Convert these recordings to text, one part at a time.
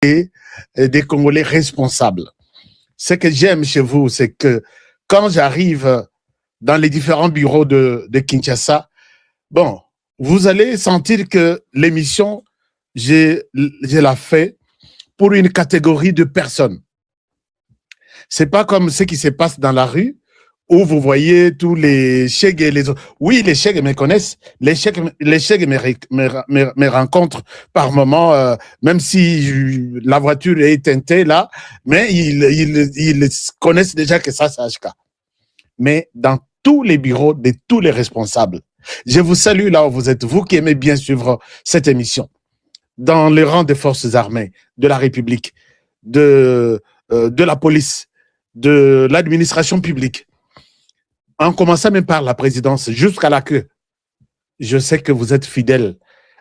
et des Congolais responsables. Ce que j'aime chez vous, c'est que quand j'arrive dans les différents bureaux de Kinshasa, bon, vous allez sentir que l'émission, je la fais pour une catégorie de personnes. C'est pas comme ce qui se passe dans la rue, où vous voyez tous les chèques et les autres. Oui, les chèques me connaissent, les chèques me rencontrent par moment, même si la voiture est teintée là, mais ils connaissent déjà que ça, c'est HK. Mais dans tous les bureaux de tous les responsables, je vous salue là où vous êtes, vous qui aimez bien suivre cette émission, dans les rangs des forces armées, de la République, de la police, de l'administration publique, en commençant même par la présidence jusqu'à la queue. Je sais que vous êtes fidèles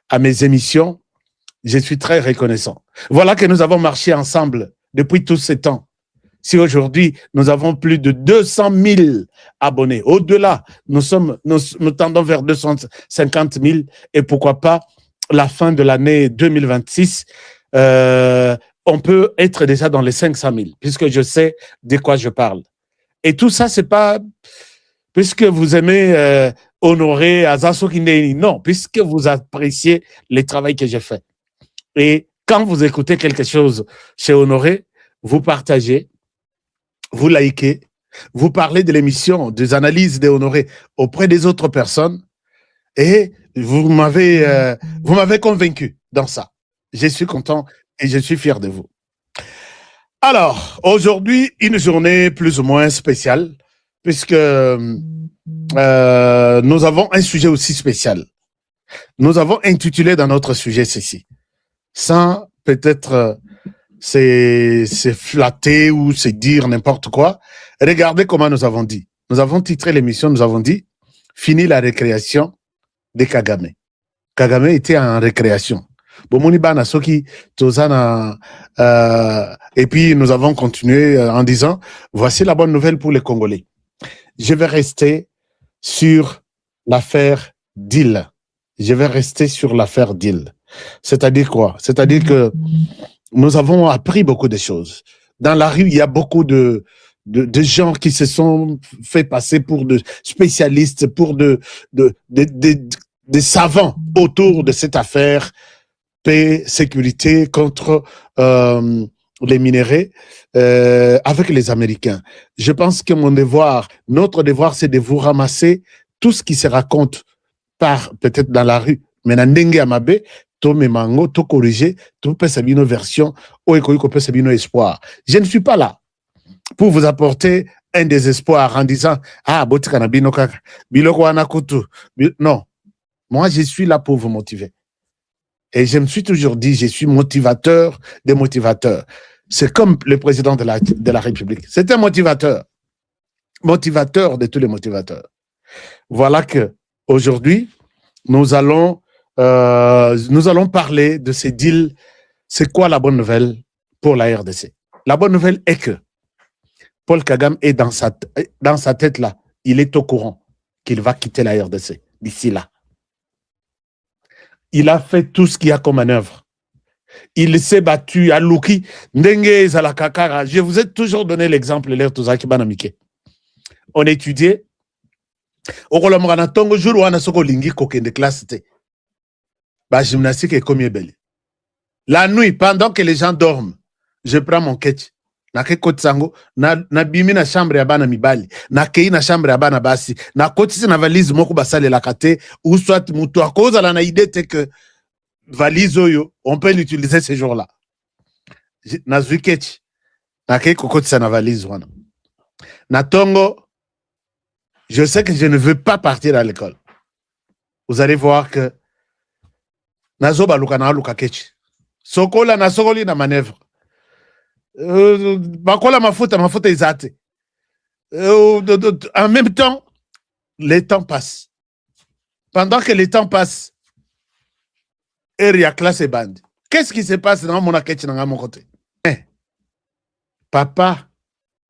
à mes émissions. Je suis très reconnaissant. Voilà que nous avons marché ensemble depuis tous ces temps. Si aujourd'hui, nous avons plus de 200 000 abonnés, au-delà, nous tendons vers 250 000 et pourquoi pas, la fin de l'année 2026, on peut être déjà dans les 500 000, puisque je sais de quoi je parle. Et tout ça, c'est pas... Puisque vous aimez honorer Azaso Kindeni, non, puisque vous appréciez le travail que j'ai fait. Et quand vous écoutez quelque chose chez Honoré, vous partagez, vous likez, vous parlez de l'émission, des analyses de Honoré auprès des autres personnes, et vous m'avez convaincu dans ça. Je suis content et je suis fier de vous. Alors, aujourd'hui, une journée plus ou moins spéciale, puisque nous avons un sujet aussi spécial. Nous avons intitulé dans notre sujet ceci, sans peut-être c'est flatter ou se dire n'importe quoi. Regardez comment nous avons dit. Nous avons titré l'émission, nous avons dit « Fini la récréation de Kagame ». Kagame était en récréation. Et puis nous avons continué en disant « Voici la bonne nouvelle pour les Congolais ». Je vais rester sur l'affaire Dil. Je vais rester sur l'affaire Dil. C'est-à-dire quoi? C'est-à-dire que nous avons appris beaucoup de choses. Dans la rue, il y a beaucoup de gens qui se sont fait passer pour de spécialistes, pour des savants autour de cette affaire paix, sécurité contre les minéraux avec les Américains. Je pense que notre devoir, c'est de vous ramasser tout ce qui se raconte par peut-être dans la rue, mais dans Ndenge Amabe, to memango, to corriger, to pesabino version, ou ekoiko pesabino espoir. Je ne suis pas là pour vous apporter un désespoir en disant ah botikana bino kaka, biloko wana kutu. Non, moi je suis là pour vous motiver. Et je me suis toujours dit, je suis motivateur des motivateurs. C'est comme le président de la République. C'est un motivateur. Motivateur de tous les motivateurs. Voilà que aujourd'hui, nous allons parler de ces deals. C'est quoi la bonne nouvelle pour la RDC? La bonne nouvelle est que Paul Kagame est dans sa tête là. Il est au courant qu'il va quitter la RDC d'ici là. Il a fait tout ce qu'il y a comme manœuvre. Il s'est battu à Luki, Ndenge Zalakakara. Je vous ai toujours donné l'exemple, l'air Tozaki Banamike. On étudiait. Au Kolomrana Tongo, jour où on a soko lingi kokende classe te. Ba gymnastique est comme belle. La nuit, pendant que les gens dorment, je prends mon ketch. Na ke kotsango, na bimi na chambre ya bana mibali, na kei na chambre ya bana basi, na kotisi na valise moko basale la kate, ou soit mutu a cause la na idée te que valise oyo, on peut l'utiliser ce jour-là. Na zwiketch, na kei kokotisa na valise wana. Na tongo, je sais que je ne veux pas partir à l'école. Vous allez voir que nazoba luka na luka ketch. Sokola na sokoli na manœuvre. Bakola mafuta izate. En même temps, les temps passent. Pendant que les temps passent, Eria classe et bande. Qu'est-ce qui se passe dans mon aketch dans mon côté? Papa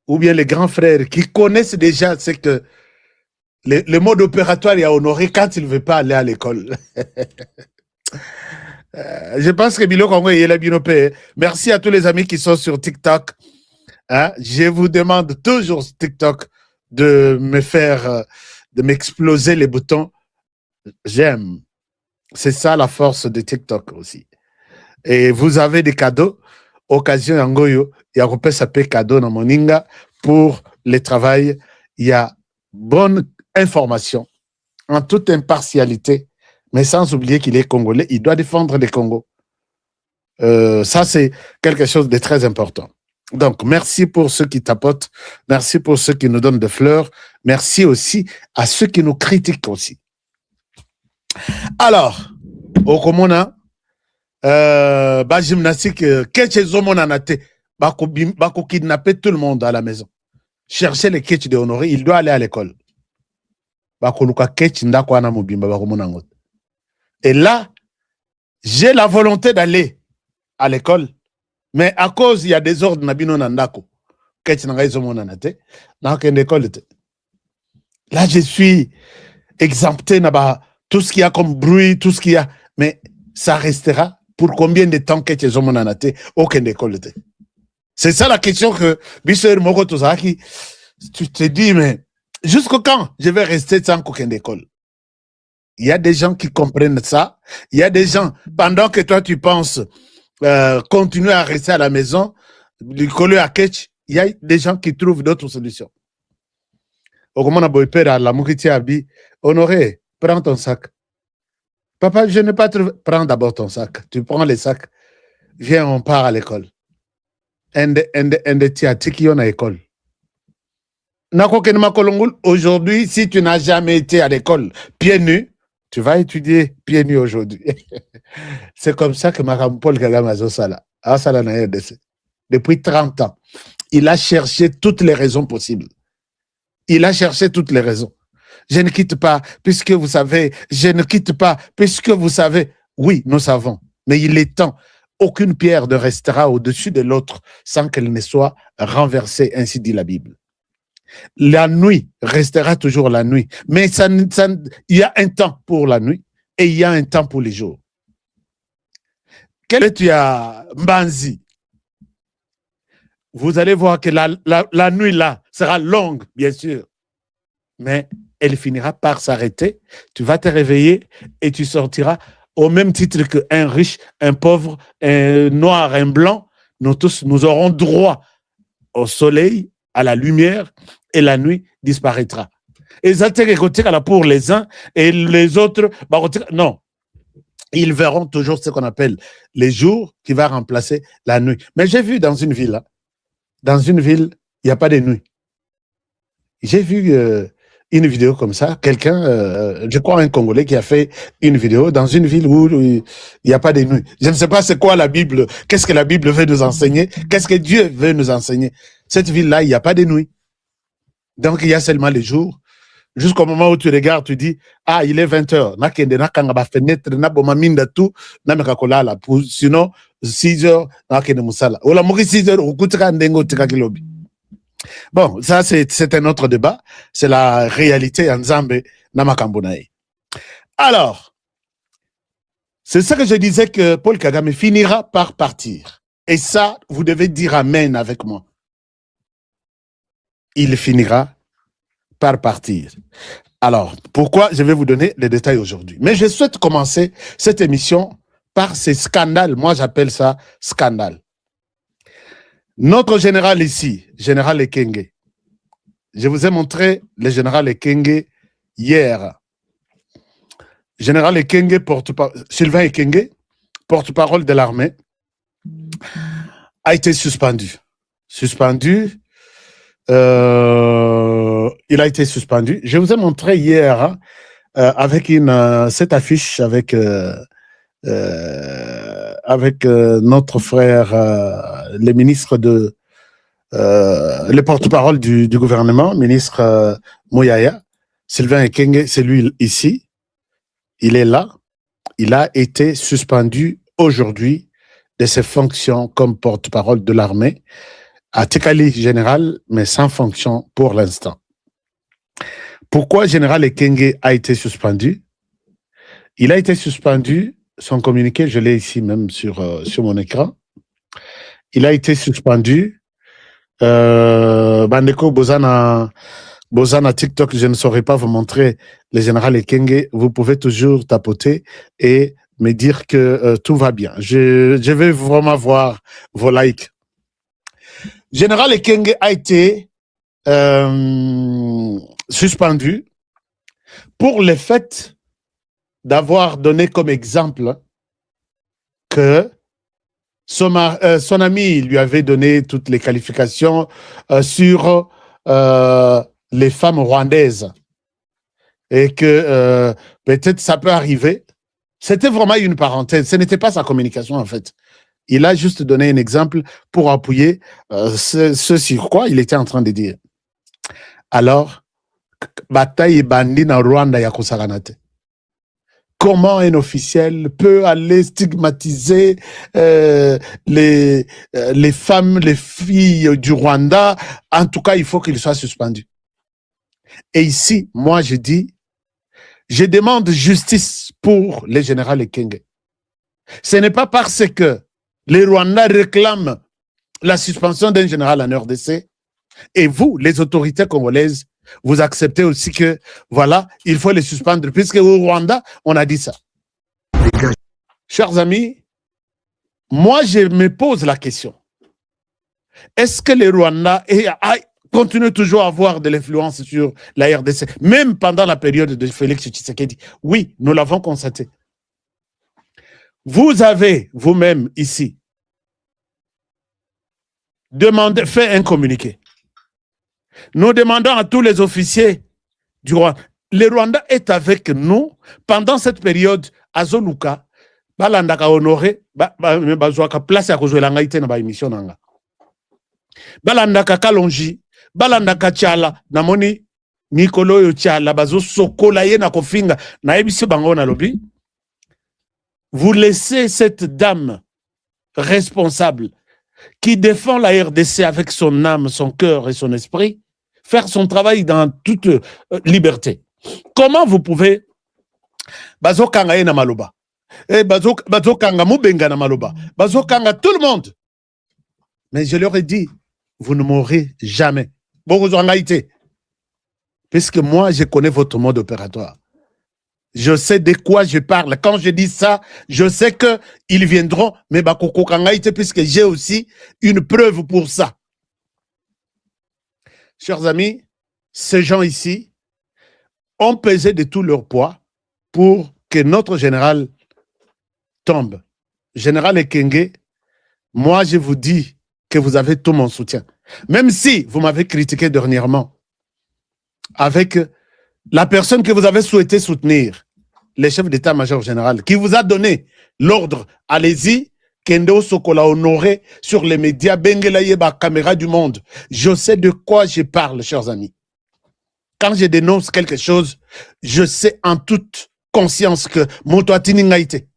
ou bien les grands frères qui connaissent déjà ce que le mode opératoire est honoré quand il ne veut pas aller à l'école. Je pense que Bilo Congo est la binopé. Merci à tous les amis qui sont sur TikTok. Hein? Je vous demande toujours sur TikTok de me faire, de m'exploser les boutons. J'aime. C'est ça la force de TikTok aussi. Et vous avez des cadeaux. Occasion Yangoyo, il y a un cadeau dans Moninga pour le travail. Il y a bonne information en toute impartialité, mais sans oublier qu'il est congolais. Il doit défendre le Congo. Ça, c'est quelque chose de très important. Donc, merci pour ceux qui tapotent. Merci pour ceux qui nous donnent des fleurs. Merci aussi à ceux qui nous critiquent aussi. Alors, au Komona, gymnastique, bako kidnapper tout le monde à la maison. Chercher les ketch de Honoré, il doit aller à l'école. Et là, j'ai la volonté d'aller à l'école, mais à cause il y a des ordres nabino nandako. Là, je suis exempté naba tout ce qu'il y a comme bruit, tout ce qu'il y a, mais ça restera pour combien de temps que tu es aucune école. C'est ça la question que Bisser Moko Tozaki, tu te dis, mais jusqu'au quand je vais rester sans aucune école? Il y a des gens qui comprennent ça. Il y a des gens, pendant que toi tu penses continuer à rester à la maison, du coller à Ketch, il y a des gens qui trouvent d'autres solutions. Honoré, prends ton sac. Papa, je n'ai pas trouvé. Prends d'abord ton sac. Tu prends les sacs. Viens, on part à l'école. Aujourd'hui, si tu n'as jamais été à l'école pieds nus, tu vas étudier pieds nus aujourd'hui. C'est comme ça que Mme Paul Kagame a Sala. Depuis 30 ans, il a cherché toutes les raisons possibles. Il a cherché toutes les raisons. Je ne quitte pas, puisque vous savez, je ne quitte pas, puisque vous savez. Oui, nous savons, mais il est temps. Aucune pierre ne restera au-dessus de l'autre sans qu'elle ne soit renversée, ainsi dit la Bible. La nuit restera toujours la nuit, mais il y a un temps pour la nuit et il y a un temps pour les jours. Quel est tu as Mbanzi? Vous allez voir que la nuit là sera longue, bien sûr, mais elle finira par s'arrêter. Tu vas te réveiller et tu sortiras au même titre qu'un riche, un pauvre, un noir, un blanc. Nous tous, nous aurons droit au soleil, à la lumière, et la nuit disparaîtra. Et ça, c'est pour les uns et les autres. Non. Ils verront toujours ce qu'on appelle les jours qui va remplacer la nuit. Mais j'ai vu dans une ville, il n'y a pas de nuit. J'ai vu une vidéo comme ça, quelqu'un, je crois un Congolais qui a fait une vidéo dans une ville où il n'y a pas de nuit. Je ne sais pas c'est quoi la Bible, qu'est-ce que la Bible veut nous enseigner, qu'est-ce que Dieu veut nous enseigner. Cette ville-là, il n'y a pas de nuit. Donc, il y a seulement les jours. Jusqu'au moment où tu regardes, tu dis, ah, il est 20h. Sinon, 6h, bon, ça, c'est un autre débat. C'est la réalité en Zambé, Namakambunaï. Alors, c'est ça que je disais que Paul Kagame finira par partir. Et ça, vous devez dire amen avec moi. Il finira par partir. Alors, pourquoi je vais vous donner les détails aujourd'hui? Mais je souhaite commencer cette émission par ces scandales. Moi, j'appelle ça scandale. Notre général ici, général Ekenge, je vous ai montré le général Ekenge hier. Général Ekenge, Sylvain Ekenge, porte-parole de l'armée, a été suspendu. Il a été suspendu. Je vous ai montré hier avec cette affiche avec notre frère, le ministre le porte-parole du gouvernement, ministre Mouyaya, Sylvain Ekenge, c'est lui ici. Il est là. Il a été suspendu aujourd'hui de ses fonctions comme porte-parole de l'armée à Tekali général, mais sans fonction pour l'instant. Pourquoi général Ekenge a été suspendu? Il a été suspendu son communiqué, je l'ai ici même sur mon écran. Il a été suspendu. Bandeko Bozana TikTok, je ne saurais pas vous montrer le général Ekenge. Vous pouvez toujours tapoter et me dire que tout va bien. Je vais vraiment voir vos likes. Général Ekenge a été suspendu pour le fait d'avoir donné comme exemple que son ami lui avait donné toutes les qualifications sur les femmes rwandaises et que peut-être ça peut arriver. C'était vraiment une parenthèse. Ce n'était pas sa communication en fait. Il a juste donné un exemple pour appuyer ce sur quoi il était en train de dire. Alors, bataille bandi na Rwanda ya kosaganate. Comment un officiel peut aller stigmatiser les femmes, les filles du Rwanda? En tout cas, il faut qu'il soit suspendu. Et ici, moi, je dis, je demande justice pour le général Ekenge. Ce n'est pas parce que les Rwandais réclament la suspension d'un général en RDC et vous, les autorités congolaises, vous acceptez aussi que, voilà, il faut les suspendre, puisque au Rwanda, on a dit ça. Chers amis, moi, je me pose la question. Est-ce que les Rwandais continuent toujours à avoir de l'influence sur la RDC, même pendant la période de Félix Tshisekedi? Oui, nous l'avons constaté. Vous avez, vous-même, ici, fait un communiqué. Nous demandons à tous les officiers du Rwanda. Le Rwanda est avec nous pendant cette période à Zoluka. Balandaka honoré, bazwaka place à kozwela ngai te na ba émission nanga. Balandaka kalonji, balandaka tiala, namoni mikolo yo tiala bazo sokola ye na kofinga na ebisi bango na lobi. Vous laissez cette dame responsable qui défend la RDC avec son âme, son cœur et son esprit faire son travail dans toute liberté. Comment vous pouvez bazokanga ye na maloba? Bazokanga mubenga na maloba. Bazokanga tout le monde. Mais je leur ai dit, vous ne mourrez jamais. Puisque moi, je connais votre mode opératoire. Je sais de quoi je parle. Quand je dis ça, je sais qu'ils viendront, mais bakoko kangaïte, puisque j'ai aussi une preuve pour ça. Chers amis, ces gens ici ont pesé de tout leur poids pour que notre général tombe. Général Ekenge, moi je vous dis que vous avez tout mon soutien. Même si vous m'avez critiqué dernièrement avec la personne que vous avez souhaité soutenir, le chef d'état-major général, qui vous a donné l'ordre, allez-y, Kendo Sokola honoré sur les médias, Bengela Yeba, caméra du monde. Je sais de quoi je parle, chers amis. Quand je dénonce quelque chose, je sais en toute conscience que Motoatini Ngaïté.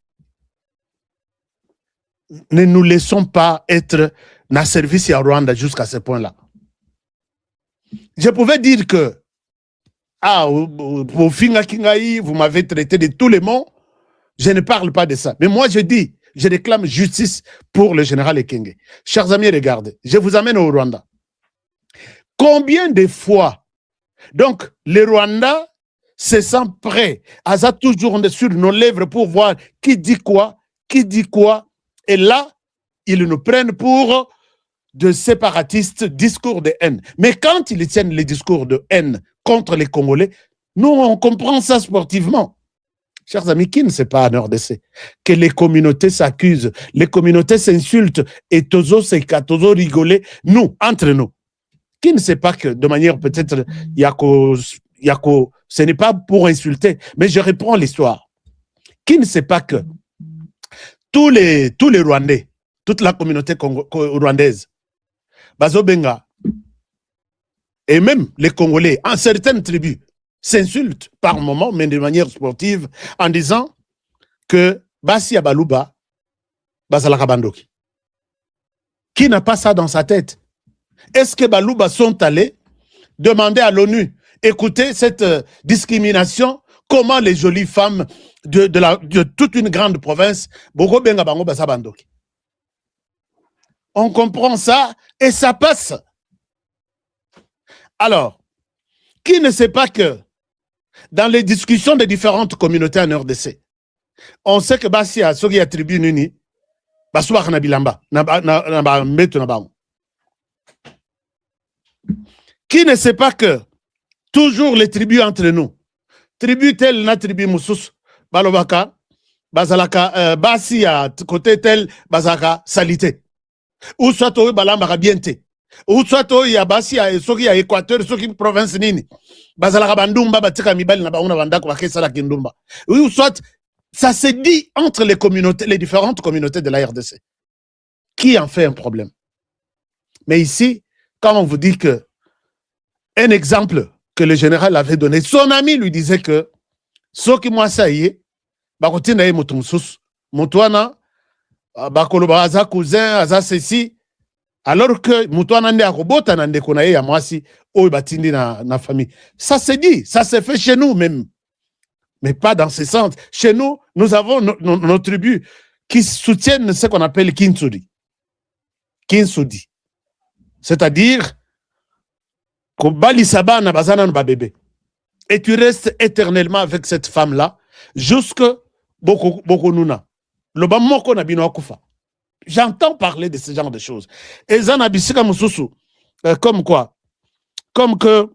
Ne nous laissons pas être dans le service à Rwanda jusqu'à ce point-là. Je pouvais dire que au Finga Kingaï, vous m'avez traité de tous les mots. Je ne parle pas de ça. Mais moi, je dis, je réclame justice pour le général Ekenge. Chers amis, regardez, je vous amène au Rwanda. Combien de fois, donc, le Rwanda se sent prêt, à ça toujours sur nos lèvres pour voir qui dit quoi, et là, ils nous prennent pour de séparatistes, discours de haine. Mais quand ils tiennent les discours de haine contre les Congolais, nous, on comprend ça sportivement. Chers amis, qui ne sait pas en RDC que les communautés s'accusent, les communautés s'insultent et tozo seka, tozo rigoler, nous, entre nous. Qui ne sait pas que de manière peut-être, ce n'est pas pour insulter, mais je reprends l'histoire. Qui ne sait pas que tous les Rwandais, toute la communauté rwandaise, Bazobenga, et même les Congolais, en certaines tribus, s'insultent par moment, mais de manière sportive, en disant que Basi Abalouba, Bazalaka Bandoki. Qui n'a pas ça dans sa tête? Est-ce que Balouba sont allés demander à l'ONU, écoutez cette discrimination, comment les jolies femmes de toute une grande province, on comprend ça et ça passe. Alors, qui ne sait pas que dans les discussions des différentes communautés en RDC, on sait que Bassia, ceux qui attribuent Nuni, qui ne sait pas que toujours les tribus entre nous, tribu tel na tribu Moussous, Balobaka, Bazalaka, Bassia, côté tel, Bazaka, Salité. Ou soit au Balambaka bienté. Ou soit au Yabassia, et ceux qui a Équateur, ceux qui province Nini. Bazalaka Bandumba, Batika Mibal, Nabauna Bandako, Bakesala Kindumba. Ou soit, ça se dit entre les communautés, les différentes communautés de la RDC. Qui en fait un problème? Mais ici, quand on vous dit que un exemple que le général avait donné, son ami lui disait que ce qui moi ça y est, bakotina ye mutumsus, mutuana, bakoloba aza cousin, aza ceci, alors que mutuana nde akobota na ndeko na ye ya mwasi, oyo batindi na famille. Ça se dit, ça se fait chez nous même. Mais pas dans ce sens. Chez nous, nous avons nos tribus qui soutiennent ce qu'on appelle Kinsudi. Kinsudi. C'est-à-dire et tu restes éternellement avec cette femme-là jusque Bokonuna. J'entends parler de ce genre de choses. Et comme quoi? Comme que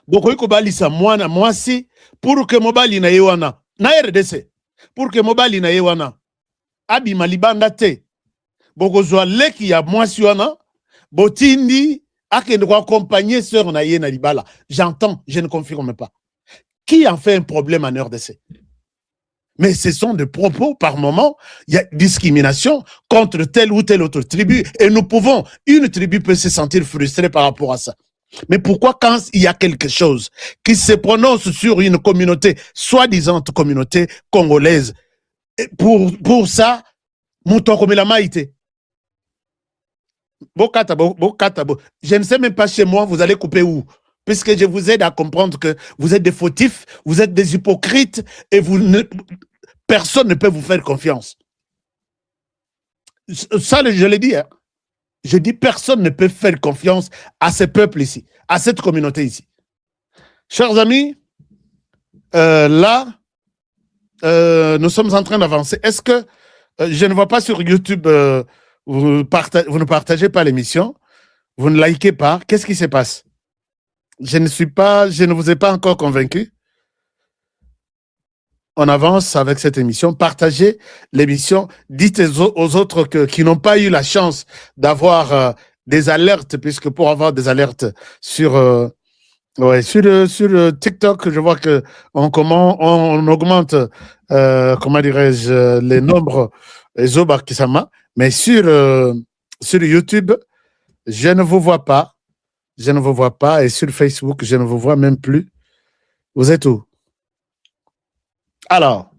Bokoiko balisa moi si pour que mobali na yewana na RDC pour que mobali na yewana abi malibanda te bokozwa leki ya mwasi wana botindi akende ko accompagner sœur na ye na libala. J'entends, je ne confirme pas. Qui en fait un problème en RDC? Mais ce sont des propos, par moment, il y a discrimination contre telle ou telle autre tribu, et nous pouvons, une tribu peut se sentir frustrée par rapport à ça. Mais pourquoi quand il y a quelque chose qui se prononce sur une communauté, soi-disant communauté congolaise, pour ça, mouton comme la maïté. Je ne sais même pas chez moi, vous allez couper où? Puisque je vous aide à comprendre que vous êtes des fautifs, vous êtes des hypocrites, et personne ne peut vous faire confiance. Ça, je l'ai dit, hein. Je dis personne ne peut faire confiance à ce peuple ici, à cette communauté ici. Chers amis, là, nous sommes en train d'avancer. Est-ce que je ne vois pas sur YouTube, vous ne partagez pas l'émission, vous ne likez pas, qu'est-ce qui se passe? Je ne vous ai pas encore convaincu. On avance avec cette émission. Partagez l'émission. Dites aux autres qui n'ont pas eu la chance d'avoir des alertes, puisque pour avoir des alertes sur TikTok, je vois que on augmente, comment dirais-je, les nombres Zoba Kisama, mais sur YouTube, je ne vous vois pas. Je ne vous vois pas. Et sur Facebook, je ne vous vois même plus. Vous êtes où? Alors,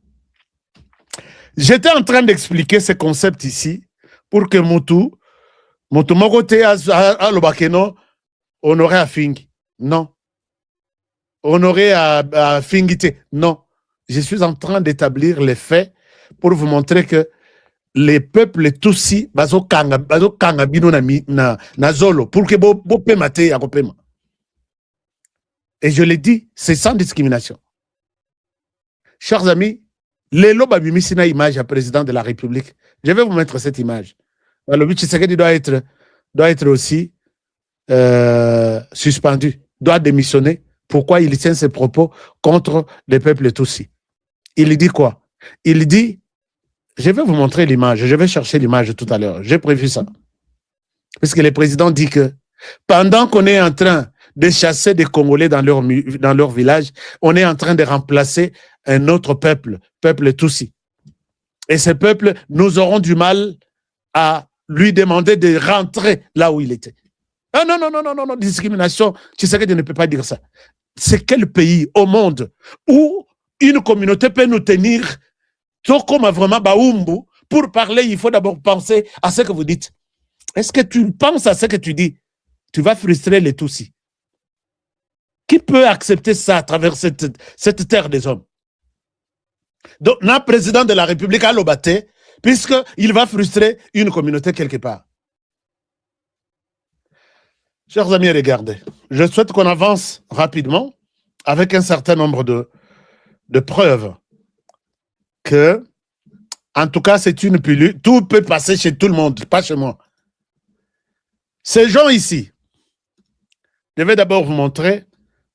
j'étais en train d'expliquer ce concept ici pour que Moutou Mogote à Lobakeno, honoré à Fingi. Non. Honoré à Fingite. Non. Je suis en train d'établir les faits pour vous montrer que les peuples Tutsi, bazo kanga bino na zolo, pour que bo pemate ya kopema. Et je l'ai dit, c'est sans discrimination. Chers amis, Lelo Babimisi na image à président de la République. Je vais vous mettre cette image. Le but, c'est qu'il doit être aussi suspendu, doit démissionner. Pourquoi il tient ses propos contre les peuples Tutsi? Il dit quoi? Il dit, je vais vous montrer l'image, je vais chercher l'image tout à l'heure. J'ai prévu ça. Parce que le président dit que pendant qu'on est en train de chasser des Congolais dans leur village, on est en train de remplacer un autre peuple Tutsi. Et ce peuple, nous aurons du mal à lui demander de rentrer là où il était. Ah non, discrimination, tu sais que je ne peux pas dire ça. C'est quel pays au monde où une communauté peut nous tenir tout comme vraiment Baoumbu? Pour parler, il faut d'abord penser à ce que vous dites. Est-ce que tu penses à ce que tu dis? Tu vas frustrer les Tutsis. Qui peut accepter ça à travers cette terre des hommes? Donc, notre président de la République a lobaté, puisqu'il va frustrer une communauté quelque part. Chers amis, regardez. Je souhaite qu'on avance rapidement avec un certain nombre de preuves que, en tout cas, c'est une pilule. Tout peut passer chez tout le monde, pas chez moi. Ces gens ici, je vais d'abord vous montrer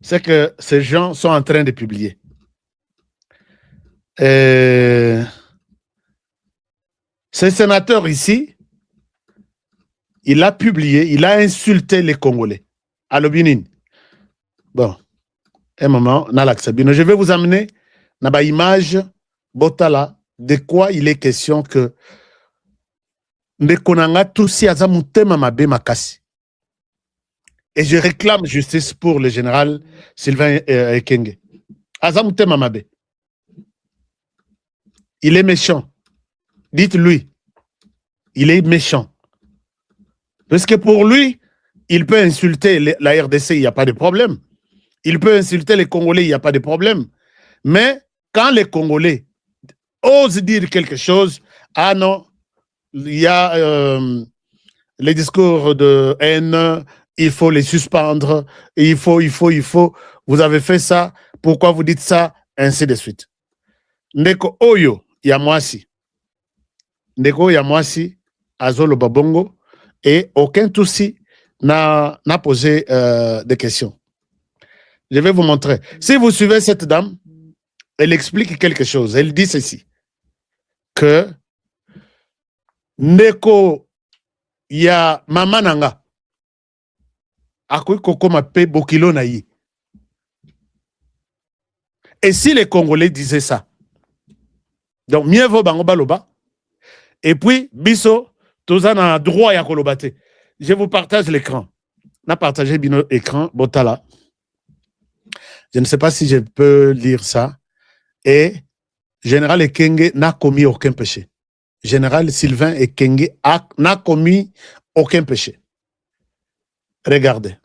ce que ces gens sont en train de publier. Ce sénateur ici, il a publié, il a insulté les Congolais. À l'Obinin. Bon, un moment, je vais vous amener dans une image, Botala, de quoi il est question que Ndekonanga Toussi Azamutema Mabe Makasi. Et je réclame justice pour le général Sylvain Ekenge. Azamutema Mabe. Il est méchant. Dites-lui, il est méchant. Parce que pour lui, il peut insulter la RDC, il n'y a pas de problème. Il peut insulter les Congolais, il n'y a pas de problème. Mais quand les Congolais osent dire quelque chose, ah non, il y a les discours de haine, il faut les suspendre, il faut, vous avez fait ça, pourquoi vous dites ça, ainsi de suite. Ndeko Oyo, Yamwasi. Ndeko Yamwasi, Azolo Babongo, et aucun Toussi n'a posé des questions. Je vais vous montrer. Si vous suivez cette dame, elle explique quelque chose. Elle dit ceci, que Ndeko ya mama nanga akoui kokoma pe bokilo na yi. Et si les Congolais disaient ça, donc mieux vaut bango baloba, et puis biso tozana droit ya kolobate. Je vous partage l'écran. Na partagé bino écran botala. Je ne sais pas si je peux lire ça. Et Général Ekenge n'a commis aucun péché. Général Sylvain Ekenge n'a commis aucun péché. Regardez.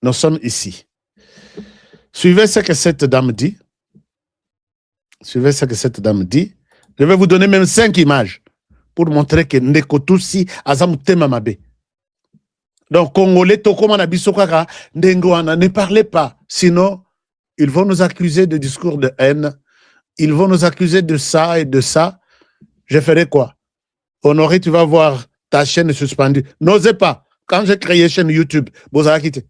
Nous sommes ici. Suivez ce que cette dame dit. Suivez ce que cette dame dit. Je vais vous donner même 5 images pour montrer que Ndeko Toussi Azamutema Mabe. Donc, Congolais, Tokomana Bisokaka, Ndengoana, ne parlez pas. Sinon, ils vont nous accuser de discours de haine. Ils vont nous accuser de ça et de ça. Je ferai quoi? Honoré, tu vas voir ta chaîne suspendue. N'osez pas. Quand j'ai créé chaîne YouTube, vous avez quitté.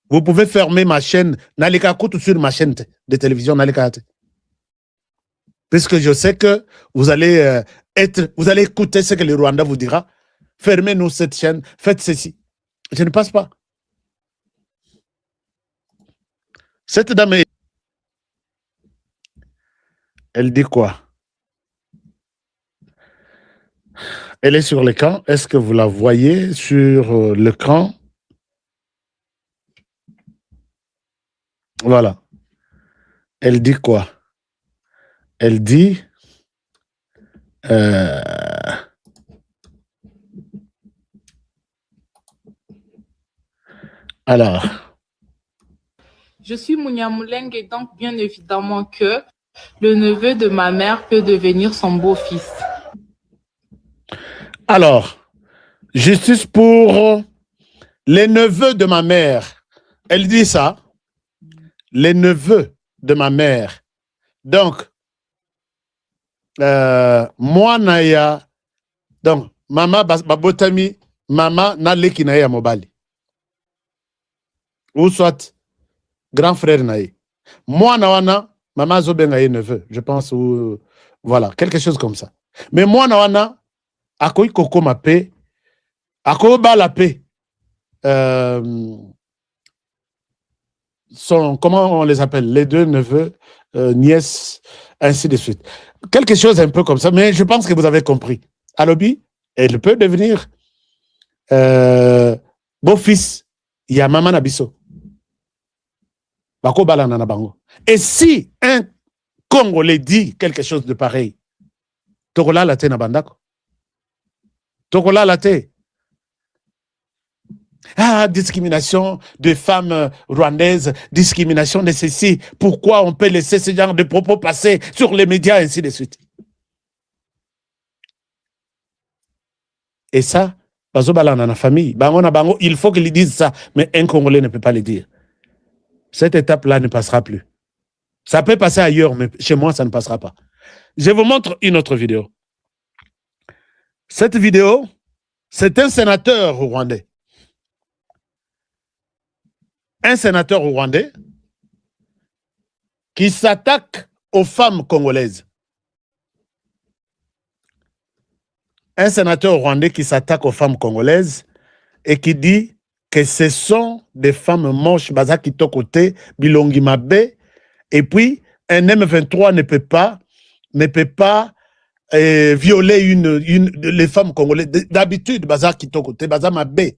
Vous pouvez fermer ma chaîne. Nalika Koutou sur ma chaîne de télévision. Nalika. Puisque je sais que vous allez vous allez écouter ce que le Rwanda vous dira. Fermez-nous cette chaîne. Faites ceci. Je ne passe pas. Cette dame, elle dit quoi? Elle est sur l'écran. Est-ce que vous la voyez sur l'écran? Voilà. Elle dit quoi? Elle dit... Alors... Je suis Mounia Mouleng et donc bien évidemment que le neveu de ma mère peut devenir son beau-fils. Alors, justice pour les neveux de ma mère. Elle dit ça. Les neveux de ma mère. Donc, moi, Naya, donc, maman, babotami, maman, naleki naya mobali. Ou soit, grand frère naï. Moi, nawana, maman zobenga ye neveu, je pense, ou, voilà, quelque chose comme ça. Mais moi, nawana, akoy koko ma paix, akoy ba la paix, comment on les appelle, les deux neveux, nièces, ainsi de suite. Quelque chose un peu comme ça, mais je pense que vous avez compris. Alobi, elle peut devenir beau-fils, il y a maman Nabiso. Et si un Congolais dit quelque chose de pareil, Tokola la te na bandako. Tokola la te. Ah, discrimination des femmes rwandaises, discrimination de ceci. Pourquoi on peut laisser ce genre de propos passer sur les médias, ainsi de suite. Et ça, dans la famille, il faut qu'ils disent ça, mais un Congolais ne peut pas le dire. Cette étape-là ne passera plus. Ça peut passer ailleurs, mais chez moi, ça ne passera pas. Je vous montre une autre vidéo. Cette vidéo, c'est un sénateur rwandais. Un sénateur rwandais qui s'attaque aux femmes congolaises. Un sénateur rwandais qui s'attaque aux femmes congolaises et qui dit que ce sont des femmes moches, baza kito côté, bilongi mabe, et puis un M23 ne peut pas violer les femmes congolaises. D'habitude, baza kito côté, baza mabe.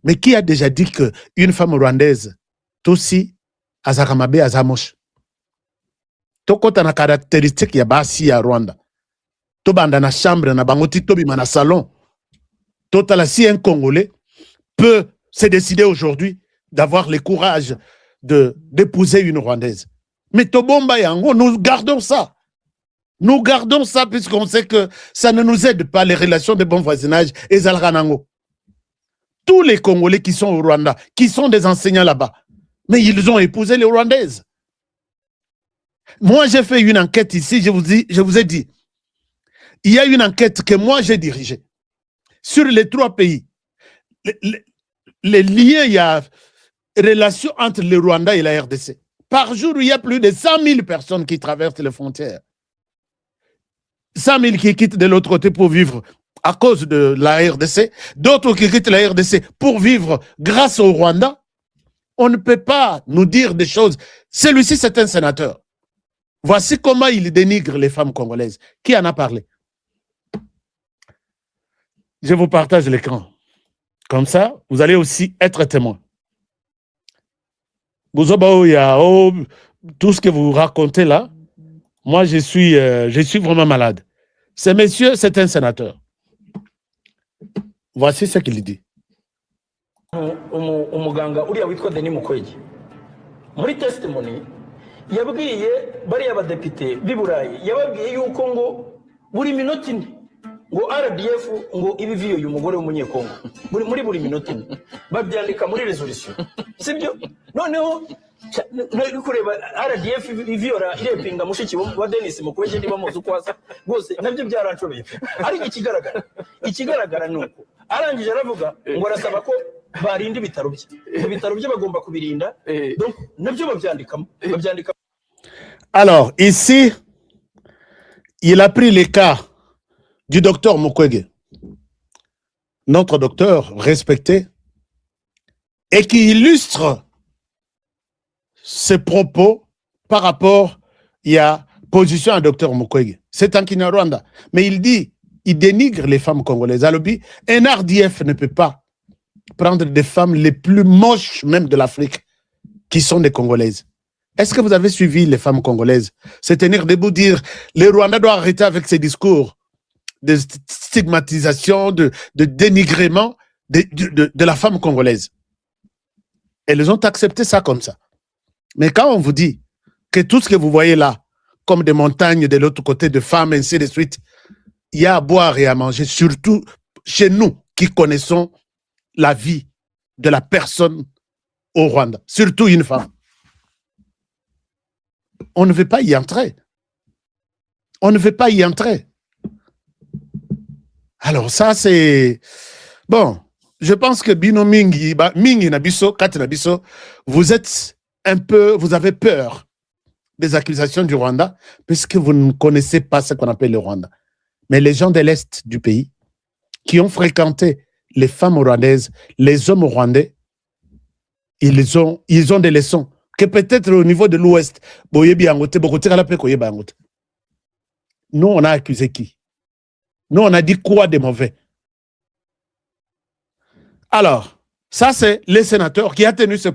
Mais qui a déjà dit qu'une femme rwandaise, aussi, azaka mabe, azamoche? Toko na caractéristique ya basi ya Rwanda. Tobanda na chambre na bangoti tobima na salon. Total, si un Congolais peut se décider aujourd'hui d'avoir le courage d'épouser une Rwandaise. Mais Tobomba yango, nous gardons ça. Nous gardons ça puisqu'on sait que ça ne nous aide pas les relations de bon voisinage et Zalranango. Tous les Congolais qui sont au Rwanda, qui sont des enseignants là-bas, mais ils ont épousé les Rwandaises. Moi, j'ai fait une enquête ici, je vous ai dit. Il y a une enquête que moi, j'ai dirigée. Sur les 3 pays, les liens, il y a relation entre le Rwanda et la RDC. Par jour, il y a plus de 100 000 personnes qui traversent les frontières. 100 000 qui quittent de l'autre côté pour vivre à cause de la RDC, d'autres qui quittent la RDC pour vivre grâce au Rwanda. On ne peut pas nous dire des choses. Celui-ci, c'est un sénateur. Voici comment il dénigre les femmes congolaises. Qui en a parlé? Je vous partage l'écran. Comme ça, vous allez aussi être témoin. Tout ce que vous racontez là, moi, je suis vraiment malade. Ce monsieur, c'est un sénateur. Voici ce qu'il dit. Umuganga uriya witwa Denis Mukwege muri testimony yabwiye bari abadepite b'Iburayi yababwiye yuko ngo buri minota ine ngo RDF ngo ibiviyo uyu mugore w'umunyekongo muri buri minota ine babyandika muri resolution sibyo noneho kureba RDF iviyora irepinga mushiki wa Denis Mukwege niba muzi kwasa rwose nabyo byaranshobeye ari ikigaragara nuko arangije aravuga ngo arasaba ko barinda ibitaro bye bagomba kubirinda donc nabyo babyandika. Alors ici il a pris le cas du docteur Mukwege, notre docteur respecté, et qui illustre ses propos par rapport à la position du docteur Mukwege. C'est un Kinyarwanda, mais il dit, il dénigre les femmes congolaises. Alors, un RDF ne peut pas prendre des femmes les plus moches même de l'Afrique, qui sont des Congolaises. Est-ce que vous avez suivi les femmes congolaises? C'est tenir debout, dire, les Rwandais doivent arrêter avec ces discours de stigmatisation, de dénigrement de la femme congolaise. Elles ont accepté ça comme ça. Mais quand on vous dit que tout ce que vous voyez là, comme des montagnes de l'autre côté de femmes, ainsi de suite, il y a à boire et à manger, surtout chez nous qui connaissons la vie de la personne au Rwanda, surtout une femme. On ne veut pas y entrer. On ne veut pas y entrer. Alors ça c'est... Bon, je pense que Bino Mingi, Mingi Nabiso, Kat Nabiso, vous êtes un peu, vous avez peur des accusations du Rwanda, puisque vous ne connaissez pas ce qu'on appelle le Rwanda. Mais les gens de l'Est du pays, qui ont fréquenté les femmes rwandaises, les hommes rwandais, ils ont des leçons que peut-être au niveau de l'Ouest, nous on a accusé qui? Nous on a dit quoi de mauvais? Alors, ça c'est le sénateur qui a tenu ce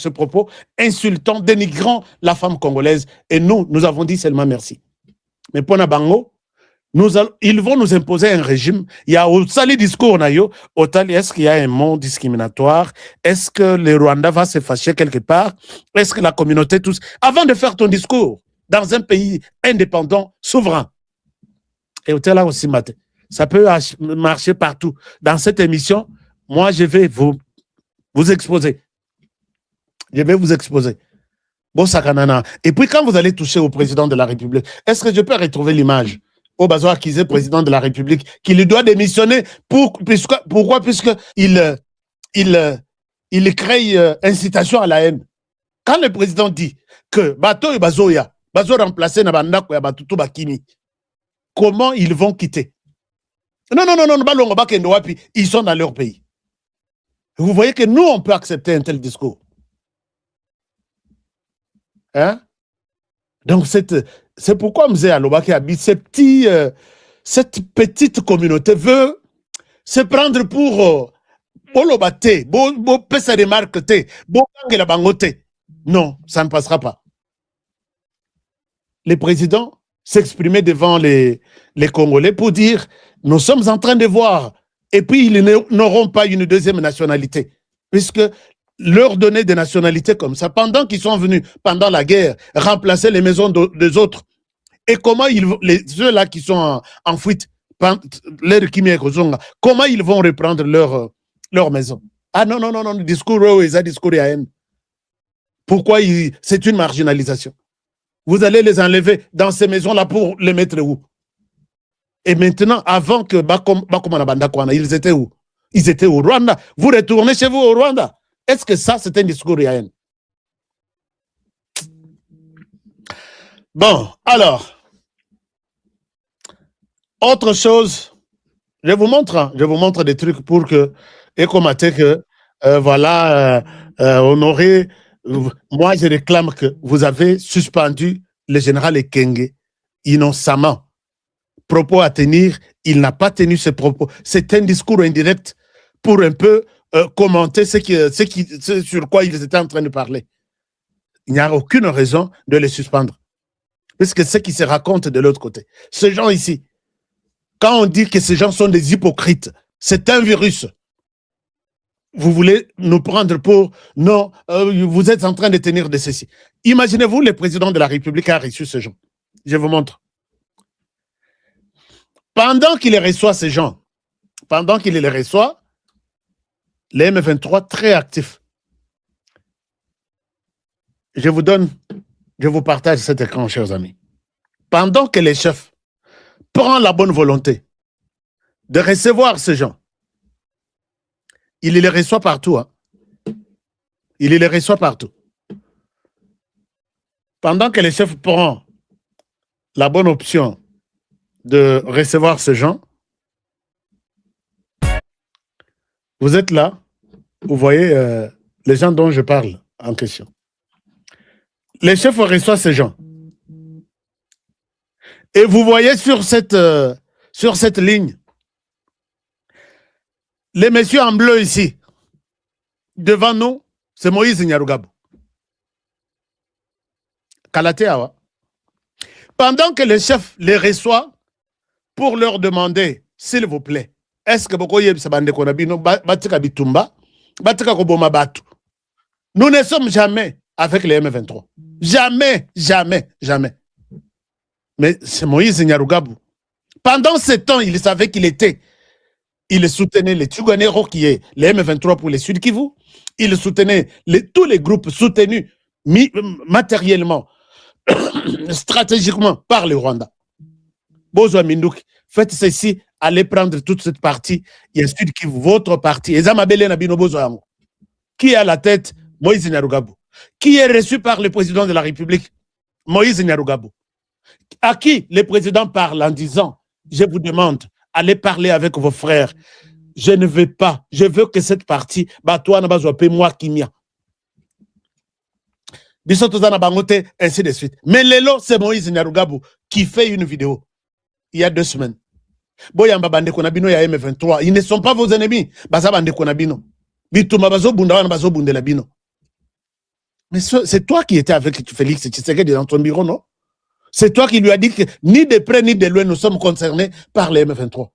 propos insultant, dénigrant la femme congolaise, et nous avons dit seulement merci. Mais pour Nabango, Ils vont nous imposer un régime. Il y a au sali discours, est-ce qu'il y a un mot discriminatoire? Est-ce que le Rwanda va se fâcher quelque part? Est-ce que la communauté, tous... Avant de faire ton discours dans un pays indépendant, souverain, et au là aussi, ça peut marcher partout. Dans cette émission, moi, je vais vous exposer. Je vais vous exposer. Bon, Sakanana. Et puis, quand vous allez toucher au président de la République, est-ce que je peux retrouver l'image au Bazo Akizé, président de la République, qui lui doit démissionner? Pourquoi? Puisqu'il crée incitation à la haine. Quand le président dit que Bato et Bazoya, Bazo remplacé Nabandako et Batutu Bakini, comment ils vont quitter? Non, ils sont dans leur pays. Vous voyez que nous, on peut accepter un tel discours. Hein? Donc, c'est pourquoi Mzé Alobaki habite cette petite communauté veut se prendre pour Olobate, Bo Pesa remarque, Bo Kangela Bangote. Non, ça ne passera pas. Le président s'exprimait devant les Congolais pour dire nous sommes en train de voir, et puis ils n'auront pas une deuxième nationalité, puisque leur donner des nationalités comme ça, pendant qu'ils sont venus, pendant la guerre, remplacer les maisons des autres, et comment ceux-là qui sont en fuite, comment ils vont reprendre leur maison? Ah non, discours à haine. Pourquoi c'est une marginalisation? Vous allez les enlever dans ces maisons-là pour les mettre où? Et maintenant, avant que ils étaient où? Ils étaient au Rwanda. Vous retournez chez vous au Rwanda. Est-ce que ça, c'est un discours à haine? Bon, alors, autre chose, je vous montre des trucs pour que, et comme que, Honoré, moi je réclame que vous avez suspendu le général Ekenge innocemment. Propos à tenir, il n'a pas tenu ses propos. C'est un discours indirect pour un peu commenter ce sur quoi ils étaient en train de parler. Il n'y a aucune raison de les suspendre. Parce que ce qui se raconte de l'autre côté. Ces gens ici, quand on dit que ces gens sont des hypocrites, c'est un virus. Vous voulez nous prendre pour... Non, vous êtes en train de tenir de ceci. Imaginez-vous, le président de la République a reçu ces gens. Je vous montre. Pendant qu'il reçoit ces gens, les M23 très actifs. Je vous partage cet écran, chers amis. Pendant que les chefs prennent la bonne volonté de recevoir ces gens, il les reçoit partout. Hein. Il les reçoit partout. Pendant que les chefs prennent la bonne option de recevoir ces gens, vous êtes là, vous voyez les gens dont je parle en question. Les chefs reçoivent ces gens. Et vous voyez sur cette ligne, les messieurs en bleu ici, devant nous, c'est Moïse Nyarugabo. Kalateawa. Pendant que les chefs les reçoivent pour leur demander, s'il vous plaît, est-ce que nous ne sommes jamais avec les M23. Jamais, jamais, jamais. Mais c'est Moïse Nyarugabo. Pendant ce temps, il savait il soutenait les Tuganero qui est les M23 pour les Sud Kivu. Il soutenait tous les groupes soutenus matériellement, stratégiquement par le Rwanda. Bozo Mindouk, faites ceci, allez prendre toute cette partie. Il y a Sud Kivu, votre partie. Qui est à la tête? Moïse Nyarugabo. Qui est reçu par le président de la République? Moïse Nyarugabo. À qui le président parle en disant, je vous demande, allez parler avec vos frères. Je ne veux pas, je veux que cette partie, moi qui m'y a. Ainsi de suite. Mais Lelo, c'est Moïse Nyarugabo qui fait une vidéo il y a 2 semaines. Boyamba bande konabino ya M23, ils ne sont pas vos ennemis. Baza bande konabino. Bituma bazo bunda wana bazo bundela bino. Mais c'est toi qui étais avec Félix Tshisekedi dans ton bureau, non? C'est toi qui lui as dit que ni de près ni de loin, nous sommes concernés par les M23.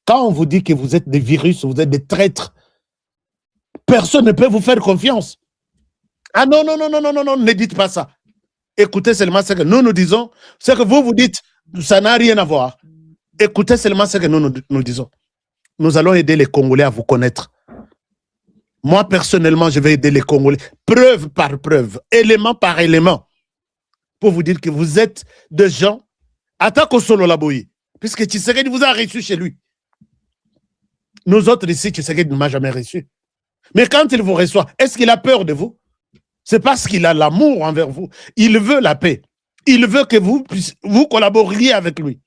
Quand on vous dit que vous êtes des virus, vous êtes des traîtres, personne ne peut vous faire confiance. Ah non, non, non, non, non, non, non, ne dites pas ça. Écoutez seulement ce que nous disons. Ce que vous dites, ça n'a rien à voir. Écoutez seulement ce que nous disons. Nous allons aider les Congolais à vous connaître. Moi, personnellement, je vais aider les Congolais, preuve par preuve, élément par élément, pour vous dire que vous êtes des gens, attaque au solo laboyi, puisque Tshisekedi vous a reçu chez lui. Nous autres ici, Tshisekedi ne m'a jamais reçu. Mais quand il vous reçoit, est-ce qu'il a peur de vous? C'est parce qu'il a l'amour envers vous. Il veut la paix. Il veut que vous collaboriez avec lui.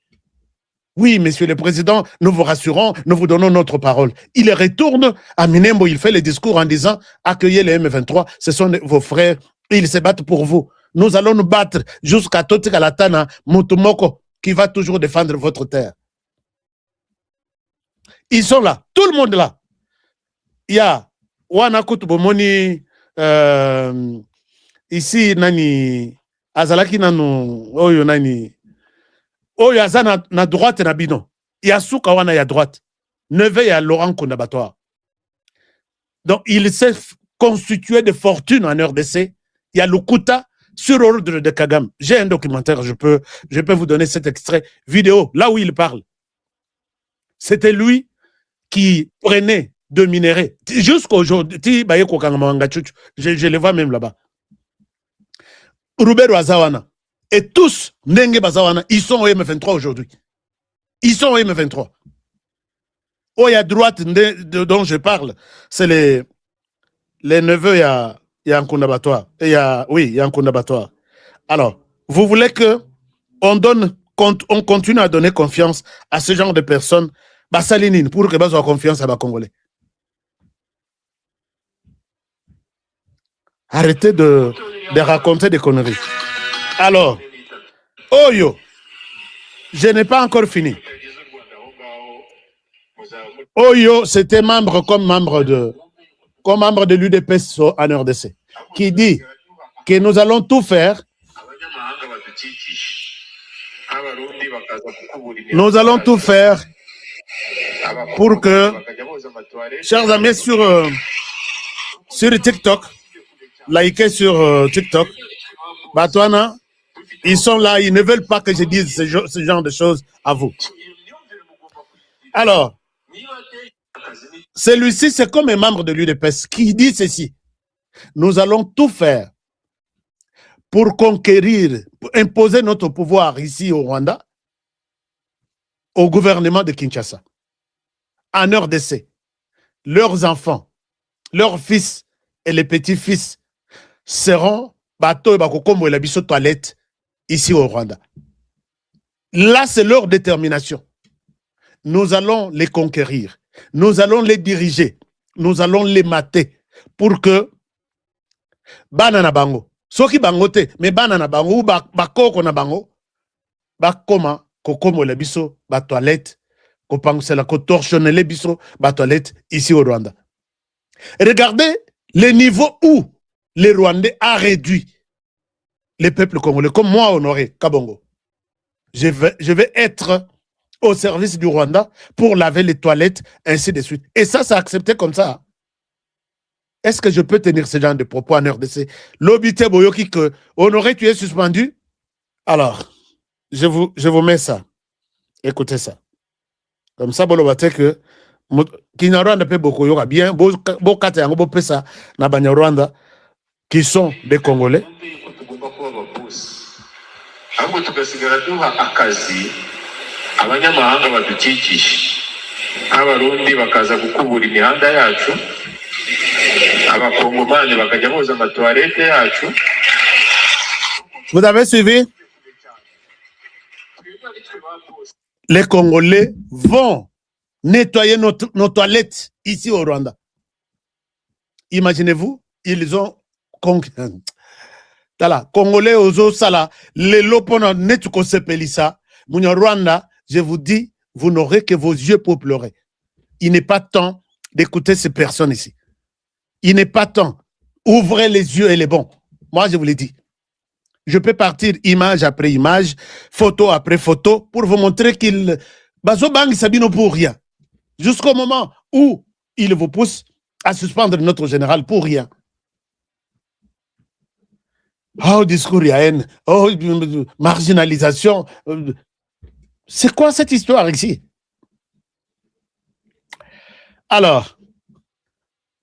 Oui, monsieur le président, nous vous rassurons, nous vous donnons notre parole. Il retourne à Minembo, il fait le discours en disant « Accueillez les M23, ce sont vos frères, ils se battent pour vous. Nous allons nous battre jusqu'à Totikalatana, Mutumoko, qui va toujours défendre votre terre. » Ils sont là, tout le monde là. Il y a Wanakut Bomoni, ici, Nani, Azalaki Nanu, Oyo Nani, Oyo Azana na droite na bino. Il y a Souka Wana ya droite. Neve ya Laurent Kondabatoire. Donc, il s'est constitué de fortune en RDC. Il y a Lukuta sur ordre de Kagame. J'ai un documentaire, je peux vous donner cet extrait vidéo, là où il parle. C'était lui qui prenait de minerais. Jusqu'aujourd'hui, je les vois même là-bas. Roubert Wazawana. Et tous, Nenge Bazawana, ils sont au M23 aujourd'hui. Ils sont au M23. Oh, il y a droite dont je parle, c'est les neveux, il y a un Kondabatoire. Oui, il y a un Kondabatoire. Alors, vous voulez que on continue à donner confiance à ce genre de personnes, Salinine, pour que Bazo ait confiance à les Congolais. Arrêtez de raconter des conneries. Alors, Oyo, je n'ai pas encore fini. Oyo, c'était comme membre de l'UDPS en RDC, qui dit que nous allons tout faire. Nous allons tout faire pour que, chers amis, sur TikTok, likez sur TikTok, Batouana, ils sont là, ils ne veulent pas que je dise ce genre de choses à vous. Alors, celui-ci, c'est comme un membre de l'UDPS qui dit ceci. Nous allons tout faire pour conquérir, pour imposer notre pouvoir ici au Rwanda, au gouvernement de Kinshasa, en RDC. Leurs enfants, leurs fils et les petits-fils seront bateaux et bakokombo et la biso toilette ici au Rwanda. Là, c'est leur détermination. Nous allons les conquérir. Nous allons les diriger. Nous allons les mater pour que banana bango. Soki bangote, mais banana bango ou bakoko na bango, bakoma kokomo le biso ba toilette, ko pangsela ko torchonner le biso ba toilette ici au Rwanda. Regardez le niveau où les Rwandais a réduit les peuples congolais, comme moi Honoré Kabongo. Je vais être au service du Rwanda pour laver les toilettes, ainsi de suite. Et ça, c'est accepté comme ça. Est-ce que je peux tenir ce genre de propos en RDC? L'obité Boyoki que Honoré, tu es suspendu. Alors, je vous mets ça. Écoutez ça. Comme ça, Bolobate que Kinyarwanda peut beaucoup yoga bien, Bokate Yango Bopesa, na Banyarwanda, qui sont des Congolais. Ahubwo tugasigara duha akazi abanyamahanga badukikije, abarundi bakaza gukubura imihanda yacu, abakongomani bakajya boza amatoilette yacu. Vous avez suivi? Les Congolais vont nettoyer nos toilettes ici au Rwanda. Imaginez-vous, ils ont Tala, Congolais ozo sala, les lopona netuko sepelisa, Mounia Rwanda, je vous dis, vous n'aurez que vos yeux pour pleurer. Il n'est pas temps d'écouter ces personnes ici. Il n'est pas temps. Ouvrez les yeux et les bons. Moi, je vous l'ai dit. Je peux partir image après image, photo après photo, pour vous montrer qu'il... Bazobang Sabino pour rien. Jusqu'au moment où il vous pousse à suspendre notre général pour rien. Oh, discours y a haine. Oh, marginalisation. C'est quoi cette histoire ici? Alors,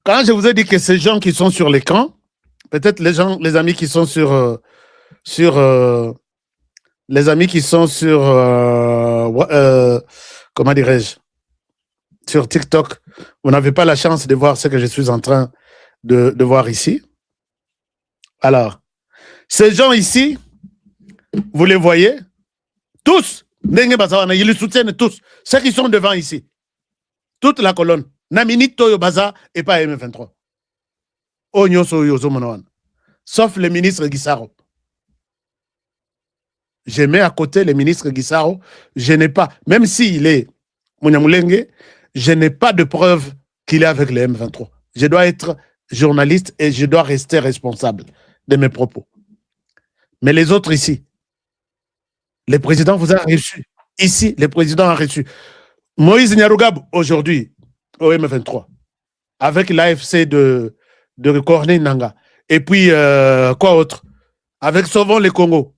quand je vous ai dit que ces gens qui sont sur l'écran, peut-être les amis qui sont les amis qui sont sur, comment dirais-je, sur TikTok, vous n'avez pas la chance de voir ce que je suis en train de voir ici. Alors, ces gens ici, vous les voyez, tous, ils les soutiennent tous, ceux qui sont devant ici, toute la colonne, Namini Toyo Baza et pas M23. Sauf le ministre Guissaro. Je mets à côté le ministre Guissaro, je n'ai pas, même s'il est Munyamulenge, je n'ai pas de preuve qu'il est avec le M23. Je dois être journaliste et je dois rester responsable de mes propos. Mais les autres ici, le président vous a reçu. Ici, le président a reçu. Moïse Nyarugab, aujourd'hui, au M23, avec l'AFC de Corneille Nanga. Et puis, quoi autre? Avec Sauvons les Congo.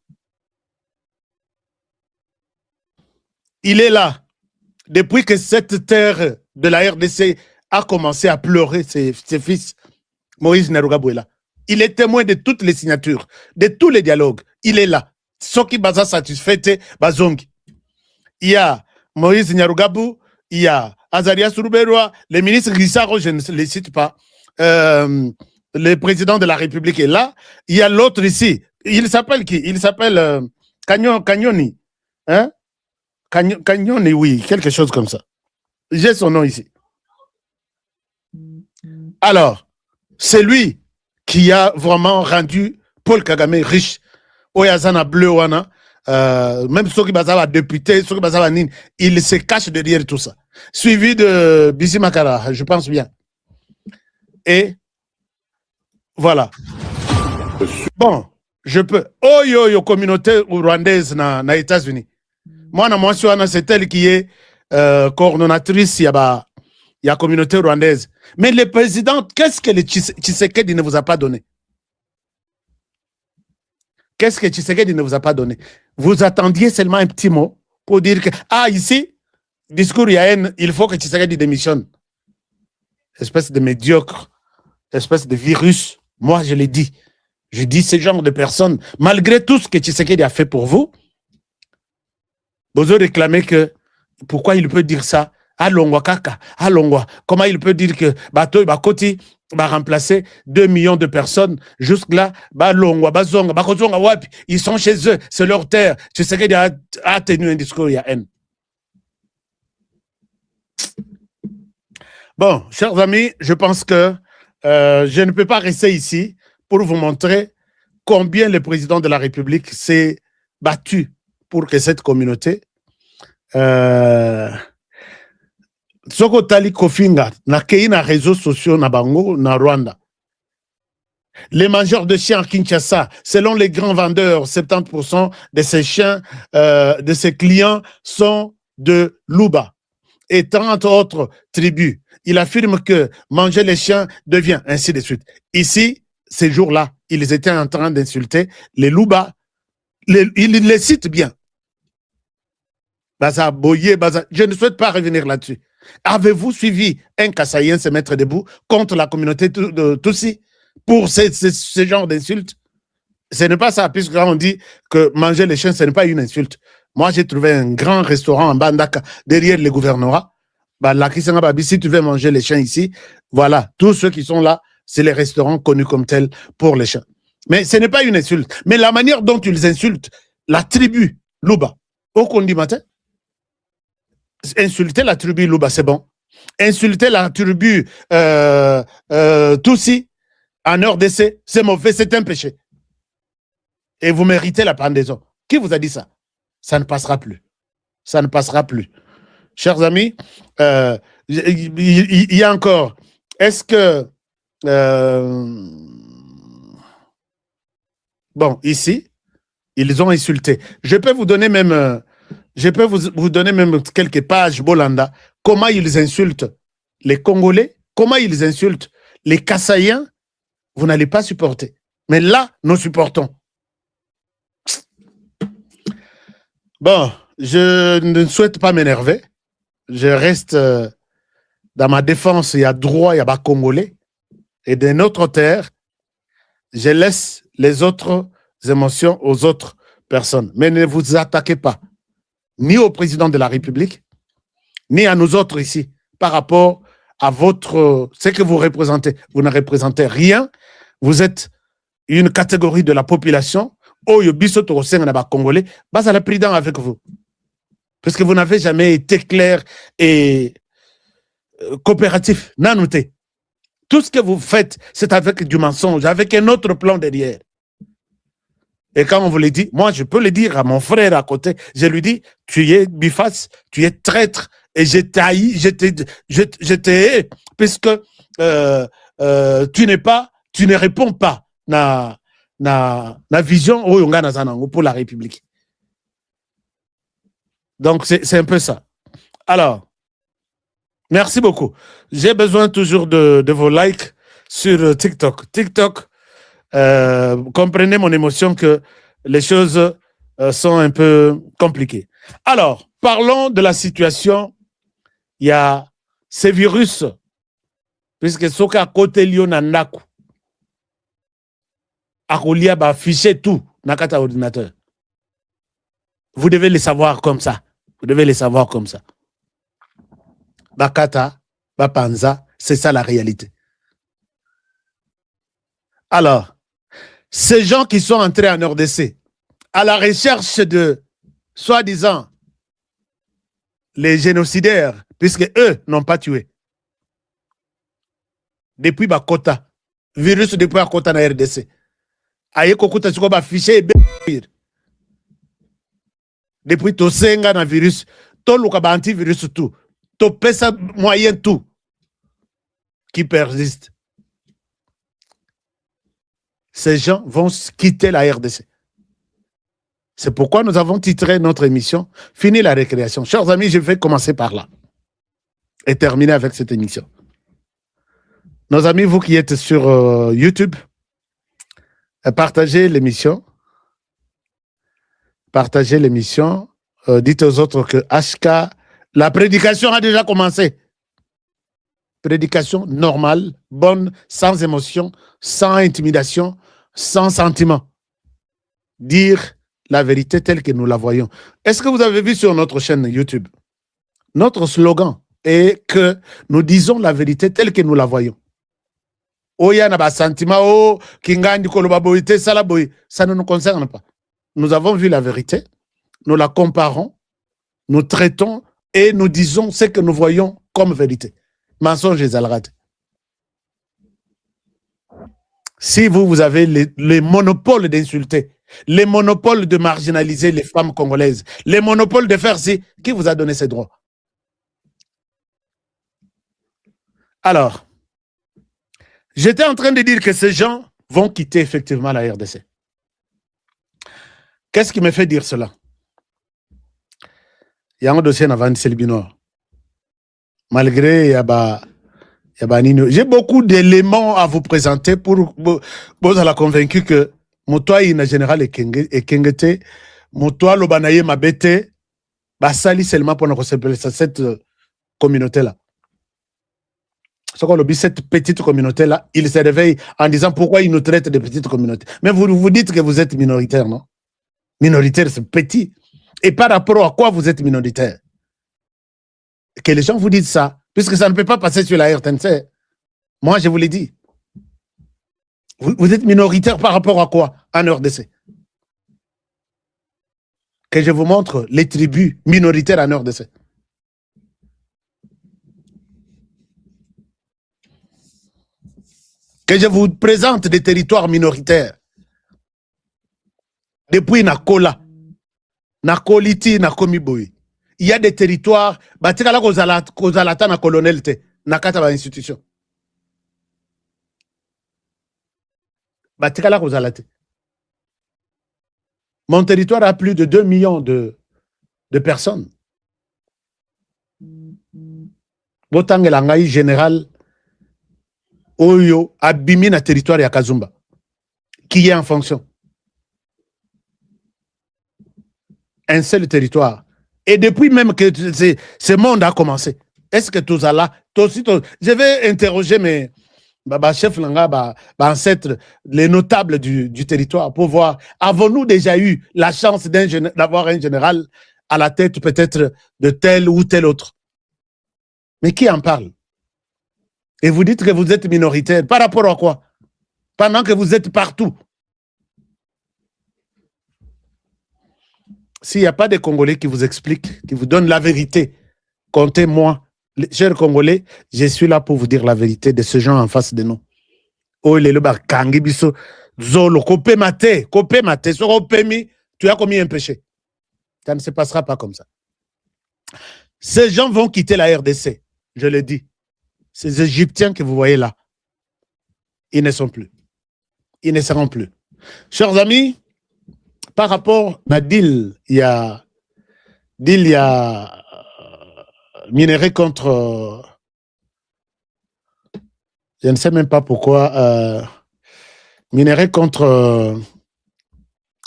Il est là. Depuis que cette terre de la RDC a commencé à pleurer ses fils, Moïse Nyarugab est là. Il est témoin de toutes les signatures, de tous les dialogues. Il est là. Soki Baza satisfait, Bazongi. Il y a Moïse Nyarugabou, il y a Azaria Sourouberoa, le ministre Guissaro, je ne les cite pas. Le président de la République est là. Il y a l'autre ici. Il s'appelle qui? Il s'appelle Cagnoni. Hein? Cagnoni, oui, quelque chose comme ça. J'ai son nom ici. Alors, c'est lui qui a vraiment rendu Paul Kagame riche. Oyazana Bleu Wana, même ceux qui sont députés, ceux qui sont nine, il se cache derrière tout ça. Suivi de Bisi Makara, je pense bien. Et voilà. Bon, je peux. Oh yo, communauté rwandaise na États-Unis. Moi, c'est elle qui est coordonnatrice, il y a communauté rwandaise. Mais le président, qu'est-ce que le Tshisekedi ne vous a pas donné? Qu'est-ce que Tshisekedi ne vous a pas donné? Vous attendiez seulement un petit mot pour dire que, ici, discours Yahen, il faut que Tshisekedi démissionne. Espèce de médiocre, espèce de virus. Moi, je l'ai dit. Je dis ce genre de personnes, malgré tout ce que Tshisekedi a fait pour vous, vous réclamez que, pourquoi il peut dire ça? Alongwa kaka, alongwa. Comment il peut dire que Bato Bakoti va remplacer 2 millions de personnes jusque-là, Balongwa, Bazonga, Bakozonga, Wapi, ils sont chez eux, c'est leur terre. Tu sais qu'il a tenu un discours, il y a haine. Bon, chers amis, je pense que je ne peux pas rester ici pour vous montrer combien le président de la République s'est battu pour que cette communauté Soko Tali Kofinga na kei na réseaux sociaux na bango na Rwanda. Les mangeurs de chiens à Kinshasa, selon les grands vendeurs, 70% de ces chiens, de ces clients sont de Luba et 30 autres tribus. Il affirme que manger les chiens devient ainsi de suite. Ici, ces jours-là, ils étaient en train d'insulter les Luba. Ils les citent bien. Baza Boye, Baza. Je ne souhaite pas revenir là-dessus. Avez-vous suivi un Kassaïen se mettre debout contre la communauté de Tutsi pour ce genre d'insultes? Ce n'est pas ça, puisqu'on dit que manger les chiens, ce n'est pas une insulte. Moi, j'ai trouvé un grand restaurant en Bandaka, derrière le gouvernorat. Si tu veux manger les chiens ici, voilà, tous ceux qui sont là, c'est les restaurants connus comme tels pour les chiens. Mais ce n'est pas une insulte. Mais la manière dont ils insultent la tribu Luba, au Kondi matin, insulter la tribu Luba, c'est bon. Insulter la tribu Tutsi en RDC, c'est mauvais, c'est un péché. Et vous méritez la pendaison. Qui vous a dit ça? Ça ne passera plus. Ça ne passera plus. Chers amis, il y a encore, est-ce que, bon, ici, Ils ont insulté. Je peux vous donner même, vous donner même quelques pages, Bolanda, comment ils insultent les Congolais, comment ils insultent les Kassaïens. Vous n'allez pas supporter. Mais là, nous supportons. Bon, je ne souhaite pas m'énerver. Je reste dans ma défense. Il y a droit, il y a pas Congolais. Et de notre terre, je laisse les autres émotions aux autres personnes. Mais ne vous attaquez pas, ni au président de la République, ni à nous autres ici, par rapport à ce que vous représentez. Vous ne représentez rien. Vous êtes une catégorie de la population. Oyo biso to senga na ba Congolais, basa la prudent avec vous. Parce que vous n'avez jamais été clair et coopératif. Nanouté. Tout ce que vous faites, c'est avec du mensonge, avec un autre plan derrière. Et quand on vous le dit, moi, je peux le dire à mon frère à côté. Je lui dis, tu es biface, tu es traître, et je t'haïs, je te hais, puisque tu ne réponds pas na vision pour la République. Donc, c'est un peu ça. Alors, merci beaucoup. J'ai besoin toujours de vos likes sur TikTok. TikTok, comprenez mon émotion que les choses sont un peu compliquées. Alors, parlons de la situation. Il y a ces virus, puisque Soka côté Lyon Nandaku, Akolia va afficher tout dans votre ordinateur. Vous devez les savoir comme ça. Vous devez les savoir comme ça. Bakata, Bapanza, c'est ça la réalité. Alors, ces gens qui sont entrés en RDC à la recherche de, soi-disant, les génocidaires, puisque eux n'ont pas tué. Depuis Bakota, virus depuis Bakota na RDC. Aye kokuta chiko ba fiché depuis to senga na virus, to luka ba antivirus tout, to pesa moyen tout qui persiste. Ces gens vont quitter la RDC. C'est pourquoi nous avons titré notre émission « Fini la récréation ». Chers amis, je vais commencer par là et terminer avec cette émission. Nos amis, vous qui êtes sur YouTube, partagez l'émission. Partagez l'émission. Dites aux autres que HK, la prédication a déjà commencé. Prédication normale, bonne, sans émotion, sans intimidation, sans sentiment. Dire la vérité telle que nous la voyons. Est-ce que vous avez vu sur notre chaîne YouTube? Notre slogan est que nous disons la vérité telle que nous la voyons. Oya na ba sentiment, oh, kingandi kolobaboite, salaboy. Ça ne nous concerne pas. Nous avons vu la vérité, nous la comparons, nous traitons et nous disons ce que nous voyons comme vérité. Mensonges et alrate. Si vous avez les monopoles d'insulter, les monopoles de marginaliser les femmes congolaises, les monopoles de faire ci, qui vous a donné ces droits? Alors, j'étais en train de dire que ces gens vont quitter effectivement la RDC. Qu'est-ce qui me fait dire cela? Il y a un dossier avant Selbino. Malgré j'ai beaucoup d'éléments à vous présenter pour vous la convaincu que Motoa in général est kengete, Motoa lobanaye mabete, basali seulement pour nous cette communauté-là. Cette petite communauté-là, il se réveille en disant pourquoi il nous traite de petite communauté. Mais vous vous dites que vous êtes minoritaire, non? Minoritaire, c'est petit. Et par rapport à quoi vous êtes minoritaire? Que les gens vous disent ça, puisque ça ne peut pas passer sur la RTNC. Moi, je vous l'ai dit. Vous êtes minoritaire par rapport à quoi en RDC? Que je vous montre les tribus minoritaires en RDC. Que je vous présente des territoires minoritaires. Depuis Nakola, Nakoliti, Nakomiboui. Il y a des territoires, batikala kozalata na colonelté, nakata ba institution. Batikala kozalate. Mon territoire a plus de 2 millions de personnes. Botangela ngai général Oyo abimi na territoire ya Kazumba qui est en fonction. Un seul territoire. Et depuis même que ce monde a commencé, est-ce que tout ça là, je vais interroger mes chefs langa, ancêtres, les notables du territoire pour voir, avons-nous déjà eu la chance d'avoir un général à la tête peut-être de tel ou tel autre? Mais qui en parle? Et vous dites que vous êtes minoritaire. Par rapport à quoi? Pendant que vous êtes partout. S'il n'y a pas de Congolais qui vous expliquent, qui vous donnent la vérité, comptez-moi. Chers Congolais, je suis là pour vous dire la vérité de ce gens en face de nous. Oh, le kangi biso, zolo, kopé mate, tu as commis un péché. Ça ne se passera pas comme ça. Ces gens vont quitter la RDC, je le dis. Ces Égyptiens que vous voyez là, ils ne sont plus. Ils ne seront plus. Chers amis, par rapport à deal, il y a minéré contre... je ne sais même pas pourquoi. Minéré contre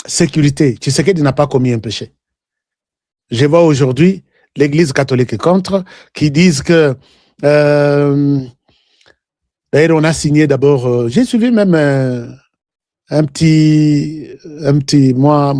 sécurité. Tu sais qu'il n'a pas commis un péché. Je vois aujourd'hui l'Église catholique contre, qui disent que... d'ailleurs, on a signé d'abord... j'ai suivi même un petit... moi,